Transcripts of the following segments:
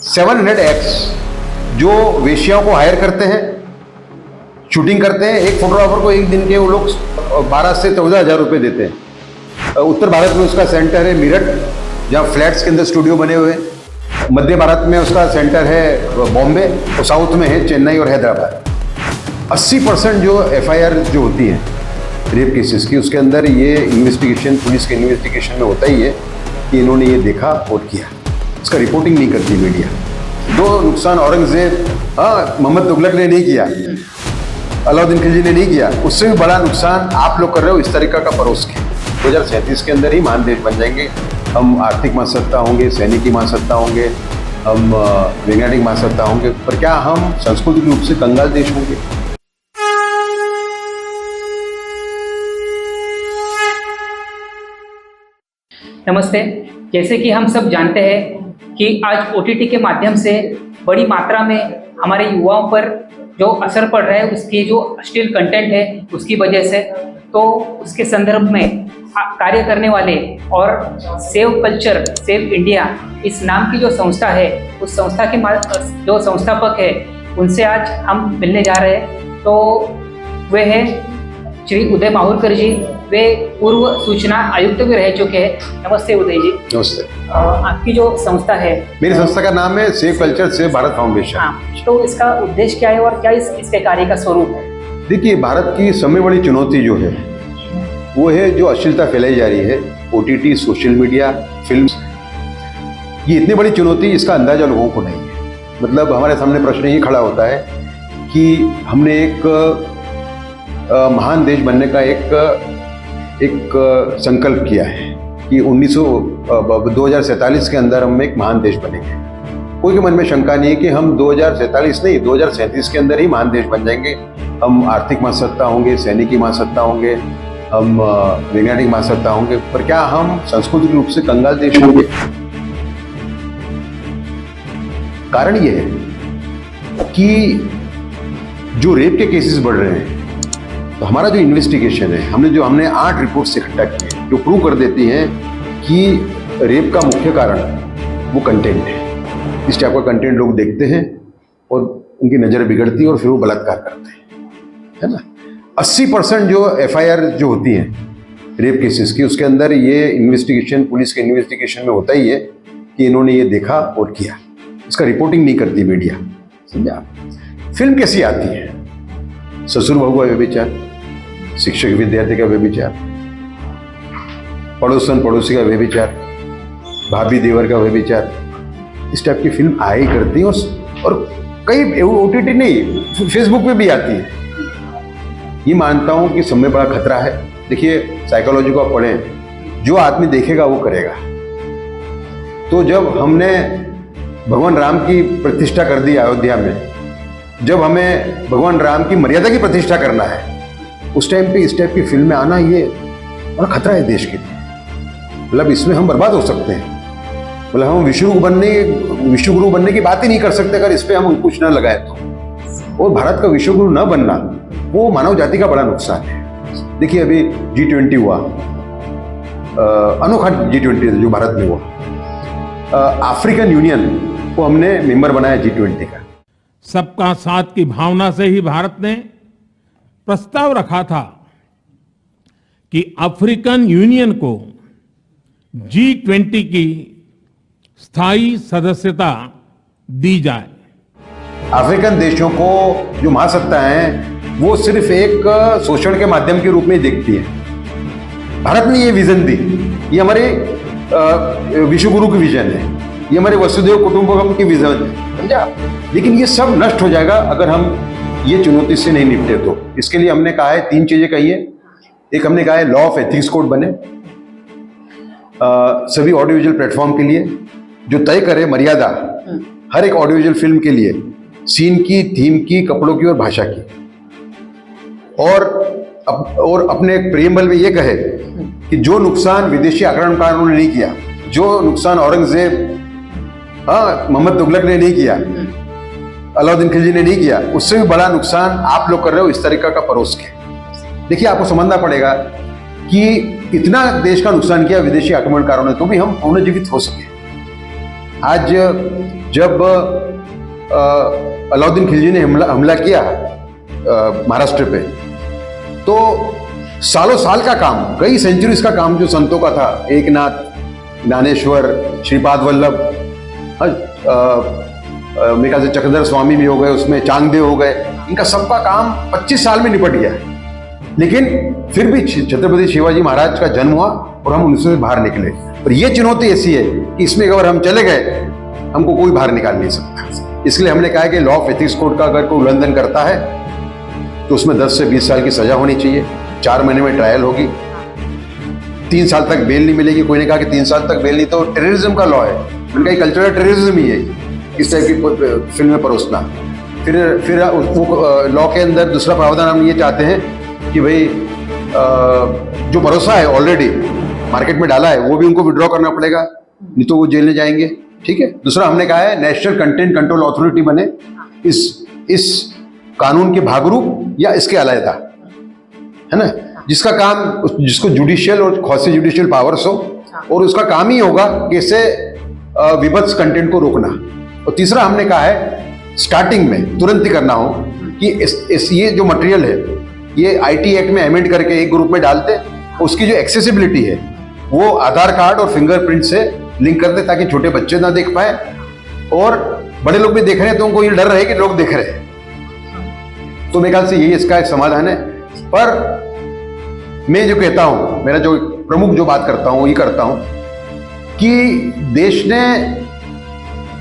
700x जो वेश्याओं को higher करते हैं, शूटिंग करते हैं। एक फोटोग्राफर को एक दिन के वो लोग 12 से 14,000 रुपये देते हैं। उत्तर भारत में उसका सेंटर है मेरठ, जहाँ फ्लैट्स के अंदर स्टूडियो बने हुए हैं। मध्य भारत में उसका सेंटर है बॉम्बे, और साउथ में है चेन्नई और हैदराबाद। 80% जो FIR जो होती है रेप केसेस की, उसके अंदर ये इन्वेस्टिगेशन, पुलिस के इन्वेस्टिगेशन में होता ही है कि इन्होंने ये देखा और किया। इसका रिपोर्टिंग नहीं करती मीडिया। जो नुकसान औरंगजेब, मोहम्मद तुगलक ने नहीं किया, अलाउद्दीन खिलजी ने नहीं किया, उससे भी बड़ा नुकसान आप लोग कर रहे हो इस तरीका का परोस के। 2037 के अंदर ही महान देश बन जाएंगे हम। आर्थिक महासत्ता होंगे, सैनिकी महासत्ता होंगे, हम वैज्ञानिक महासत्ता होंगे, पर क्या हम सांस्कृतिक रूप से कंगाल देश होंगे? नमस्ते। जैसे कि हम सब जानते हैं कि आज OTT के माध्यम से बड़ी मात्रा में हमारे युवाओं पर जो असर पड़ रहा है, उसकी जो अश्लील कंटेंट है उसकी वजह से, तो उसके संदर्भ में कार्य करने वाले और सेव कल्चर सेव इंडिया इस नाम की जो संस्था है, उस संस्था के जो संस्थापक है उनसे आज हम मिलने जा रहे हैं। तो वे हैं श्री उदय माहुरकर जी। वे पूर्व सूचना आयुक्त भी रह चुके हैं। नमस्ते उदय जी। नमस्ते। आपकी जो संस्था है, मेरी संस्था का नाम है save culture save Bharat foundation. हाँ, तो इसका उद्देश्य क्या है और क्या इसके कार्य का स्वरूप है? देखिए, भारत की सबसे बड़ी चुनौती जो है वो है जो अश्लीलता फैलाई जा रही है, OTT, सोशल मीडिया, फिल्म। ये इतनी बड़ी चुनौती, इसका अंदाजा लोगों को नहीं है। मतलब हमारे सामने प्रश्न ये खड़ा होता है कि हमने एक महान देश बनने का एक संकल्प किया है कि 2047 के अंदर हम एक महान देश बनेंगे। कोई के मन में शंका नहीं है कि हम 2047 नहीं, 2037 के अंदर ही महान देश बन जाएंगे। हम आर्थिक महासत्ता होंगे, सैनिकी महासत्ता होंगे, हम वैज्ञानिक महासत्ता होंगे, पर क्या हम सांस्कृतिक रूप से कंगाल देश होंगे? कारण यह है कि जो रेप के केसेस बढ़ रहे हैं, तो हमारा जो इन्वेस्टिगेशन है, हमने 8 रिपोर्ट्स इकट्ठा की है जो प्रूव कर देती हैं कि रेप का मुख्य कारण वो कंटेंट है। इस टाइप का कंटेंट लोग देखते हैं और उनकी नज़र बिगड़ती है और फिर वो बलात्कार करते हैं, है ना। 80% जो FIR जो होती हैं रेप केसेस की, उसके अंदर ये इन्वेस्टिगेशन, पुलिस के इन्वेस्टिगेशन में होता ही है कि इन्होंने ये देखा और किया। इसका रिपोर्टिंग नहीं करती मीडिया, समझा। फिल्म कैसी आती है? ससुर बहू का व्यभिचार, शिक्षक विद्यार्थी का व्यभिचार, पड़ोसन पड़ोसी का व्यभिचार, भाभी देवर का व्यभिचार, इस टाइप की फिल्म आई करती है। और कई OTT नहीं, फेसबुक पे भी आती है। ये मानता हूं कि समय बड़ा खतरा है। देखिए, साइकोलॉजी को आप पढ़ें, जो आदमी देखेगा वो करेगा। तो जब हमने भगवान राम की प्रतिष्ठा कर दी अयोध्या में, जब हमें भगवान राम की मर्यादा की प्रतिष्ठा करना है, उस टाइम पे इस टाइप की फिल्में आना, ये बड़ा खतरा है देश के लिए। मतलब इसमें हम बर्बाद हो सकते हैं। मतलब हम विश्वगुरु बनने की बात ही नहीं कर सकते अगर इस पे हम अंकुश न लगाए तो। और भारत का विश्वगुरु न बनना वो मानव जाति का बड़ा नुकसान है। देखिए, अभी G20 हुआ, अनोखा G20 जो भारत में हुआ। अफ्रीकन यूनियन को हमने मेंबर बनाया G20 का। सबका साथ की भावना से ही भारत ने प्रस्ताव रखा था कि अफ्रीकन यूनियन को G20 की स्थायी सदस्यता दी जाए। अफ्रीकन देशों को जो महासत्ता है वो सिर्फ एक शोषण के माध्यम के रूप में ही देखती है। भारत ने ये विजन दी, ये हमारे विश्वगुरु की विजन है, ये हमारे वसुधैव कुटुंबकम की विजन है, समझा। लेकिन ये सब नष्ट हो जाएगा अगर हम ये चुनौती से नहीं निपटे तो। इसके लिए हमने कहा है 3 चीजें कही है। एक हमने कहा है लॉ ऑफ एथिक्स कोड बने सभी ऑडियोविजुअल प्लेटफॉर्म के लिए, जो तय करे मर्यादा हर एक ऑडियोविजुअल फिल्म के लिए, सीन की, थीम की, कपड़ों की और भाषा की। और अपने प्रियम्बल में ये कहे कि जो नुकसान विदेशी आक्रमणकारों ने नहीं किया, जो नुकसान औरंगजेब, मोहम्मद तुगलक ने नहीं किया, अलाउद्दीन खिलजी ने नहीं किया, उससे भी बड़ा नुकसान आप लोग कर रहे हो इस तरीका का परोस के। देखिए, आपको समझना पड़ेगा कि इतना देश का नुकसान किया विदेशी आक्रमणकारों ने, तो भी हम पुनर्जीवित हो सके। आज जब अलाउद्दीन खिलजी ने हमला किया महाराष्ट्र पे, तो सालों साल का काम, कई सेंचुरीज का काम जो संतों का था, एकनाथ, ज्ञानेश्वर, श्रीपाद वल्लभ, मेरे ख्याल से चक्रधर स्वामी भी हो गए, उसमें चांगदेव हो गए, इनका सबका काम 25 साल में निपट गया। लेकिन फिर भी छत्रपति शिवाजी महाराज का जन्म हुआ और हम उनसे बाहर निकले। और ये चुनौती ऐसी है कि इसमें अगर हम चले गए, हमको कोई बाहर निकाल नहीं सकता। इसलिए हमने कहा कि लॉ ऑफ एथिक्स कोड का अगर कोई उल्लंघन करता है तो उसमें 10 से 20 साल की सजा होनी चाहिए, 4 महीने में ट्रायल होगी, 3 साल तक बेल नहीं मिलेगी। कोई ने कहा कि 3 साल तक बेल नहीं, तो टेररिज्म का लॉ है, उनका कल्चरल टेररिज्म ही है इस टाइप की फिल्में परोसना। फिर वो लॉ के अंदर दूसरा प्रावधान हम ये चाहते हैं कि भाई जो भरोसा है ऑलरेडी मार्केट में डाला है वो भी उनको विड्रॉ करना पड़ेगा, नहीं तो वो जेल में जाएंगे। ठीक है। दूसरा हमने कहा है नेशनल कंटेंट कंट्रोल अथॉरिटी बने, इस कानून के भागरूप या इसके अलग है ना, जिसका काम, जिसको जुडिशियल और क्वासी जुडिशियल पावर्स हो, और उसका काम ही होगा कि इससे विभत्स कंटेंट को रोकना। और तीसरा हमने कहा है स्टार्टिंग में तुरंत ही करना हो कि ये जो मटेरियल है ये आईटी एक्ट में अमेंड करके एक ग्रुप में डालते, उसकी जो एक्सेसिबिलिटी है वो आधार कार्ड और फिंगरप्रिंट से लिंक कर दे, ताकि छोटे बच्चे ना देख पाए और बड़े लोग भी देख रहे हैं तो उनको ये डर रहे कि लोग देख रहे हैं। तो मेरे ख्याल से यही इसका एक समाधान है। पर मैं जो कहता हूं, मेरा जो प्रमुख जो बात करता हूं, ये करता हूं कि देश ने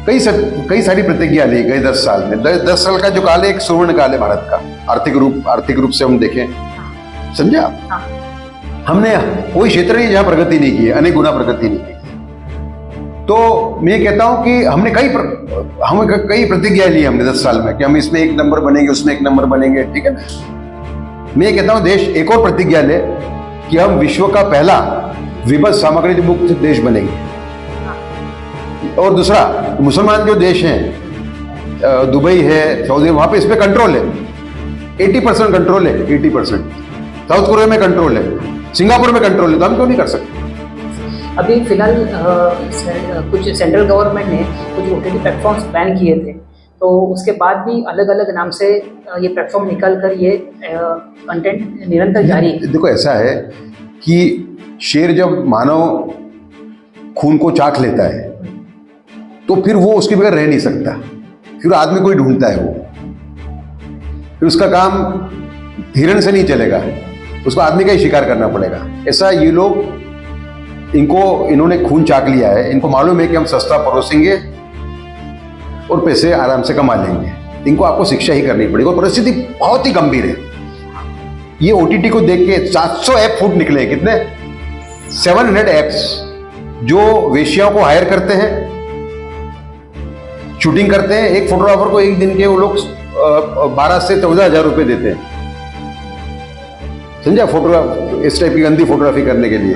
कई सारी प्रतिज्ञा ली गए 10 साल में। 10 साल का जो काल है एक सुवर्ण काल है भारत का, आर्थिक रूप से हम देखें, समझे आप? हमने कोई क्षेत्र नहीं जहां प्रगति नहीं की है, अनेक गुना प्रगति नहीं की। तो मैं कहता हूं कि हमने कई प्रतिज्ञाएं ली हमने 10 साल में कि हम इसमें 1 नंबर बनेंगे, उसमें 1 नंबर बनेंगे। ठीक है ना। मैं कहता हूं देश एक और प्रतिज्ञा ले कि हम विश्व का पहला विभत्स सामग्री मुक्त देश बनेंगे। और दूसरा, मुसलमान जो देश हैं, दुबई है, सऊदी, वहां पे इस पे कंट्रोल है, 80% कंट्रोल है, 80%। साउथ कोरिया में कंट्रोल है, सिंगापुर में कंट्रोल है, तो हम क्यों नहीं कर सकते? अभी फिलहाल कुछ सेंट्रल गवर्नमेंट ने कुछ ओटीटी प्लेटफॉर्म्स बैन किए थे, तो उसके बाद भी अलग अलग नाम से ये प्लेटफॉर्म निकाल कर ये कंटेंट निरंतर जारी है। देखो, ऐसा है कि शेर जब मानव खून को चाट लेता है तो फिर वो उसके बगैर रह नहीं सकता, फिर आदमी कोई ढूंढता है वो, फिर उसका काम हिरण से नहीं चलेगा, उसको आदमी का ही शिकार करना पड़ेगा। ऐसा ये लोग, इन्होंने खून चाक लिया है, इनको मालूम है कि हम सस्ता परोसेंगे और पैसे आराम से कमा लेंगे, इनको आपको शिक्षा ही करनी पड़ेगी। और परिस्थिति बहुत ही गंभीर है। ये ओटीटी को देख के 700 ऐप फूट निकले, कितने 700 ऐप्स जो वेश्याओं को हायर करते हैं, शूटिंग करते हैं। एक फोटोग्राफर को एक दिन के वो लोग 12 से 14 हजार रुपए देते हैं, समझा, फोटोग्राफ, इस टाइप की गंदी फोटोग्राफी करने के लिए।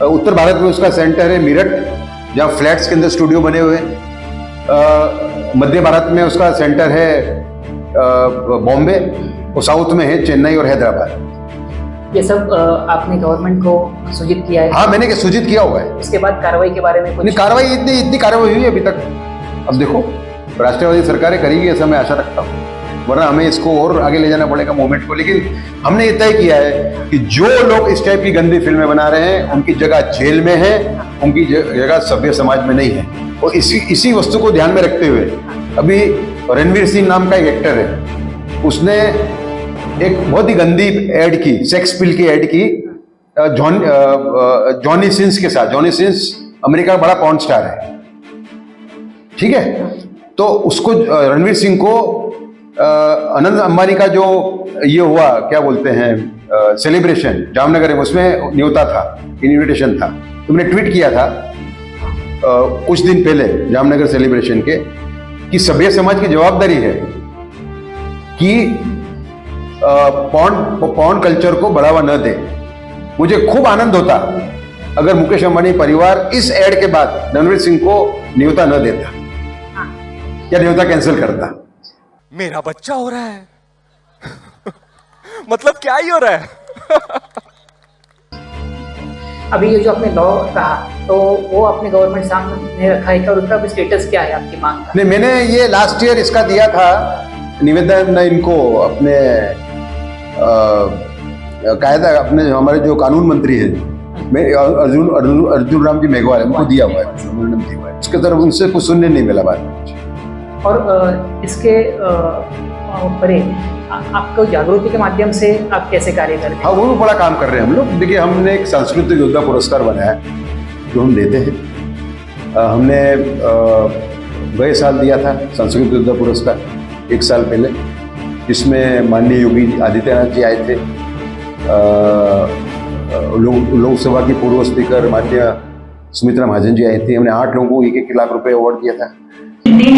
उत्तर भारत में उसका सेंटर है मेरठ, जहाँ फ्लैट्स के अंदर स्टूडियो बने हुए हैं। मध्य भारत में उसका सेंटर है बॉम्बे, और साउथ में है चेन्नई और हैदराबाद। ये सब आपने गवर्नमेंट को सूचित किया है? हाँ, मैंने सूचित किया हुआ है। इसके बाद कार्रवाई के बारे में कुछ? कार्रवाई इतनी कार्रवाई हुई है अभी तक। अब देखो, राष्ट्रवादी सरकारें करेगी ऐसा मैं आशा रखता हूँ, वरना हमें इसको और आगे ले जाना पड़ेगा मूवमेंट को। लेकिन हमने ये तय किया है कि जो लोग इस टाइप की गंदी फिल्में बना रहे हैं उनकी जगह जेल में है, उनकी जगह सभ्य समाज में नहीं है। और इसी वस्तु को ध्यान में रखते हुए अभी रणवीर सिंह नाम का एक एक्टर है, उसने एक बहुत ही गंदी एड की, सेक्स पिल की एड की जॉनी सिंस के साथ। जॉनी सिंस अमेरिका का बड़ा पॉर्न स्टार है, ठीक है। तो उसको, रणवीर सिंह को अनंत अंबानी का जो ये हुआ, क्या बोलते हैं, सेलिब्रेशन जामनगर में, उसमें न्योता था, इन्विटेशन था। तुमने ट्वीट किया था कुछ दिन पहले जामनगर सेलिब्रेशन के, कि सभ्य समाज की जवाबदारी है कि पॉर्न कल्चर को बढ़ावा न दे। मुझे खूब आनंद होता अगर मुकेश अंबानी परिवार इस एड के बाद रणवीर सिंह को न्योता न देता या न्योता कैंसिल करता। मेरा बच्चा हो रहा है मतलब क्या ही हो रहा है। अभी ये जो आपने लॉ कहा तो वो अपने गवर्नमेंट सामने रखा है क्या, और उसका स्टेटस क्या है आपकी मांग का? नहीं, मैंने ये लास्ट ईयर इसका दिया था निवेदन इनको अपने कायदा, अपने हमारे जो कानून मंत्री हैं, मैं अर्जुन राम जी मेघवाल, उनको दिया हुआ है, उन्होंने दिया हुआ है। उसके तरफ उनसे कुछ सुनने नहीं मिला बात। और इसके परे आपको जागृति के माध्यम से आप कैसे कार्य करते हैं? हाँ, वो भी बड़ा काम कर रहे हैं हम लोग। देखिए, हमने एक सांस्कृतिक योद्धा पुरस्कार बनाया जो हम देते हैं। हमने गए साल दिया था सांस्कृतिक योद्धा पुरस्कार, 1 साल पहले, जिसमें माननीय योगी आदित्यनाथ जी आए थे, लोकसभा की पूर्व स्पीकर माननीय सुमित्रा महाजन जी आई थी। हमने 8 लोगों को 1-1 लाख रुपए अवार्ड दिया था। ने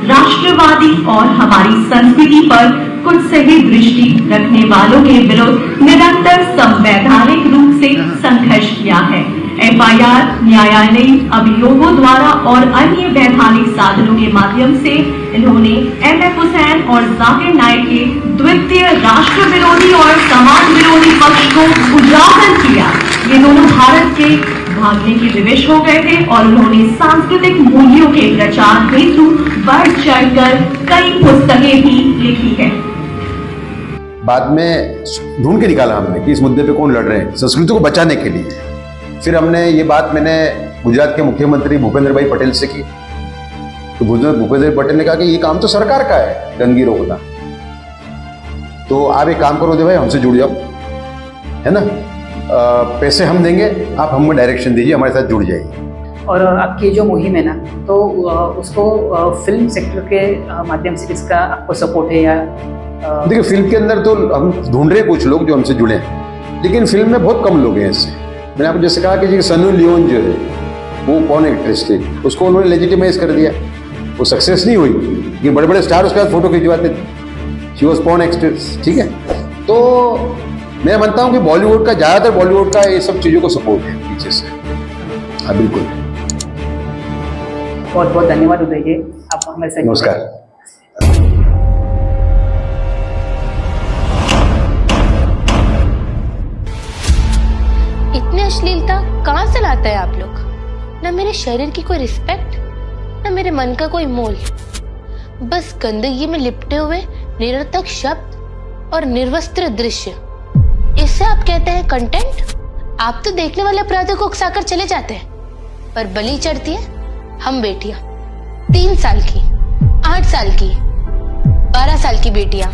राष्ट्रवादी और हमारी संस्कृति पर कुछ सही दृष्टि रखने वालों के विरुद्ध निरंतर संवैधानिक रूप से संघर्ष किया है। एफआईआर, न्यायालयीन अभियोगों द्वारा और अन्य वैधानिक साधनों के माध्यम से इन्होंने एमएफ हुसैन और जाकिर नाइक के द्वितीय राष्ट्र विरोधी और समाज विरोधी पक्ष को उजागर किया। ये दोनों भारत के भागने की विवश हो गए थे और उन्होंने सांस्कृतिक मूल्यों के प्रचार हेतु बढ़ चढ़कर कई पुस्तकें भी लिखी है। बाद में ढूंढ के निकाला हमने कि इस मुद्दे पे कौन लड़ रहे हैं संस्कृति को बचाने के लिए। फिर हमने ये बात मैंने गुजरात के मुख्यमंत्री भूपेंद्र भाई पटेल से की। तो भूपेंद्र पटेल ने कहा कि ये काम तो सरकार का है, गंदगी रोकना, तो आप एक काम करो दे भाई, हमसे जुड़ जाओ, है ना, पैसे हम देंगे, आप हमें डायरेक्शन दीजिए, हमारे साथ जुड़ जाइए। और आपकी जो मुहिम है ना, तो उसको फिल्म सेक्टर के माध्यम से किसका आपको सपोर्ट है या? देखिए, फिल्म के अंदर तो हम ढूंढ रहे कुछ लोग जो हमसे जुड़े हैं, लेकिन फिल्म में बहुत कम लोग हैं इससे। मैंने आपको जैसे कहा कि सन्नू लियोन जो है वो कौन एक्ट्रेस थी, उसको उन्होंने लेजिटिमाइज कर दिया, वो सक्सेस नहीं हुई। ये बड़े बड़े स्टार उसके बाद फोटो खिंचवाते थे, शी वॉज पॉर्न एक्ट्रेस, ठीक है। तो मैं मानता हूँ कि बॉलीवुड का, ज़्यादातर बॉलीवुड का ये सब चीज़ों को सपोर्ट है पीछे से। हाँ, बिल्कुल। बहुत बहुत धन्यवाद उदय जी, आप हमारे साथ। नमस्कार। इतनी अश्लीलता कहाँ से लाता है आप लोग? न मेरे शरीर की कोई रिस्पेक्ट, न मेरे मन का कोई मोल, बस गंदगी में लिपटे हुए निरर्थक शब्द और निर्वस्त्र दृश्य। इससे आप कहते हैं कंटेंट? आप तो देखने वाले अपराधियों को उकसाकर चले जाते हैं, पर बलि चढ़ती है हम बेटियां, 3 साल की, 8 साल की, 12 साल की बेटियां।